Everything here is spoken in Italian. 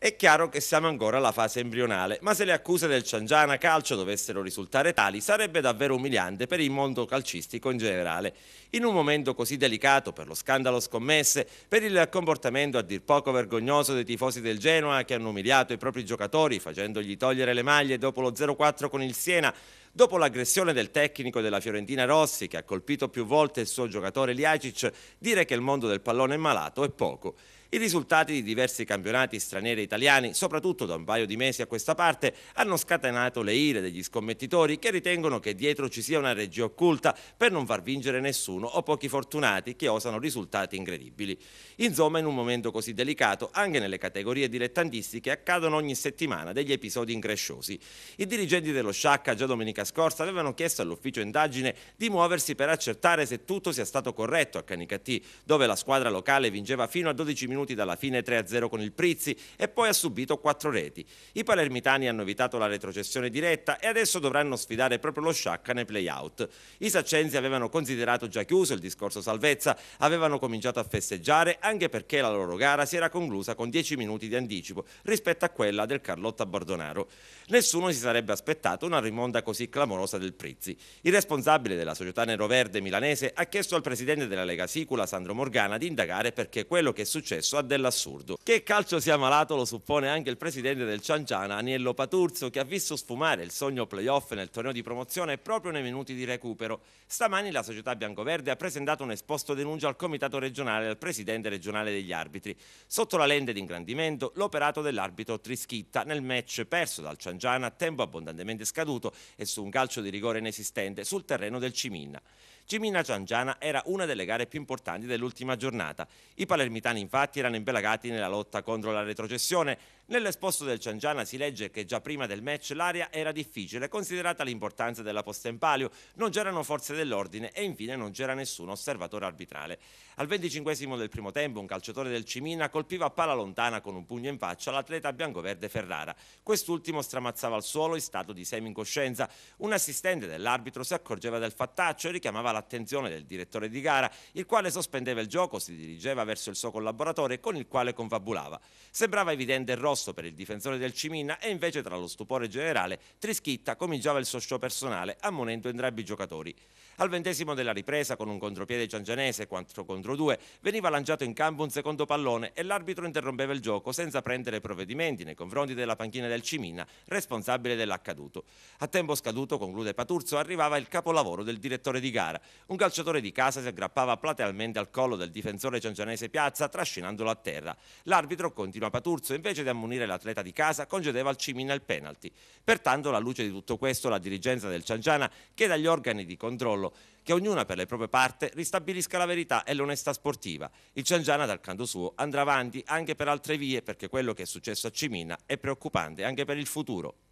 È chiaro che siamo ancora alla fase embrionale, ma se le accuse del Ciangiana Calcio dovessero risultare tali, sarebbe davvero umiliante per il mondo calcistico in generale. In un momento così delicato per lo scandalo scommesse, per il comportamento a dir poco vergognoso dei tifosi del Genoa che hanno umiliato i propri giocatori facendogli togliere le maglie dopo lo 0-4 con il Siena, dopo l'aggressione del tecnico della Fiorentina Rossi che ha colpito più volte il suo giocatore Ljajic, dire che il mondo del pallone è malato è poco. I risultati di diversi campionati stranieri e italiani, soprattutto da un paio di mesi a questa parte, hanno scatenato le ire degli scommettitori che ritengono che dietro ci sia una regia occulta per non far vincere nessuno o pochi fortunati che osano risultati incredibili. Insomma, in un momento così delicato, anche nelle categorie dilettantistiche accadono ogni settimana degli episodi incresciosi. I dirigenti dello Sciacca già domenica scorsa avevano chiesto all'ufficio indagine di muoversi per accertare se tutto sia stato corretto a Canicattì, dove la squadra locale vinceva fino a 12 minuti dalla fine 3-0 con il Prizzi e poi ha subito 4 reti. I palermitani hanno evitato la retrocessione diretta e adesso dovranno sfidare proprio lo Sciacca nei play-out. I saccensi avevano considerato già chiuso il discorso salvezza, avevano cominciato a festeggiare anche perché la loro gara si era conclusa con 10 minuti di anticipo rispetto a quella del Carlotta Bordonaro. Nessuno si sarebbe aspettato una rimonta così clamorosa del Prizzi. Il responsabile della società neroverde milanese ha chiesto al presidente della Lega Sicula, Sandro Morgana, di indagare perché quello che è successo ha dell'assurdo. Che il calcio sia malato lo suppone anche il presidente del Cianciana, Aniello Paturzo, che ha visto sfumare il sogno playoff nel torneo di promozione proprio nei minuti di recupero. Stamani la società biancoverde ha presentato un esposto denuncia al comitato regionale e al presidente regionale degli arbitri. Sotto la lente di ingrandimento l'operato dell'arbitro Trischitta nel match perso dal Cianciana a tempo abbondantemente scaduto e su un calcio di rigore inesistente sul terreno del Ciminna. Ciminna-Cianciana era una delle gare più importanti dell'ultima giornata. I palermitani infatti erano impelagati nella lotta contro la retrocessione. Nell'esposto del Cianciana si legge che già prima del match l'area era difficile, considerata l'importanza della posta in palio, non c'erano forze dell'ordine e infine non c'era nessun osservatore arbitrale. Al 25esimo del primo tempo un calciatore del Ciminna colpiva a palla lontana con un pugno in faccia l'atleta biancoverde Ferrara. Quest'ultimo stramazzava al suolo in stato di semi-incoscienza. Un assistente dell'arbitro si accorgeva del fattaccio e richiamava l'attenzione del direttore di gara, il quale sospendeva il gioco, si dirigeva verso il suo collaboratore con il quale confabulava. Sembrava evidente il rosso per il difensore del Ciminna e invece tra lo stupore generale Trischitta cominciava il suo show personale ammonendo entrambi i giocatori. Al 20esimo della ripresa, con un contropiede ciangianese 4 contro 2, veniva lanciato in campo un secondo pallone e l'arbitro interrompeva il gioco senza prendere provvedimenti nei confronti della panchina del Ciminna, responsabile dell'accaduto. A tempo scaduto, conclude Paturzo, arrivava il capolavoro del direttore di gara. Un calciatore di casa si aggrappava platealmente al collo del difensore ciangianese Piazza, trascinandolo a terra. L'arbitro, continua Paturzo, invece di ammonire l'atleta di casa, concedeva al Ciminna il penalty. Pertanto, alla luce di tutto questo, la dirigenza del Cianciana chiede agli organi di controllo che ognuna per le proprie parti ristabilisca la verità e l'onestà sportiva. Il Cianciana, dal canto suo, andrà avanti anche per altre vie perché quello che è successo a Ciminna è preoccupante anche per il futuro.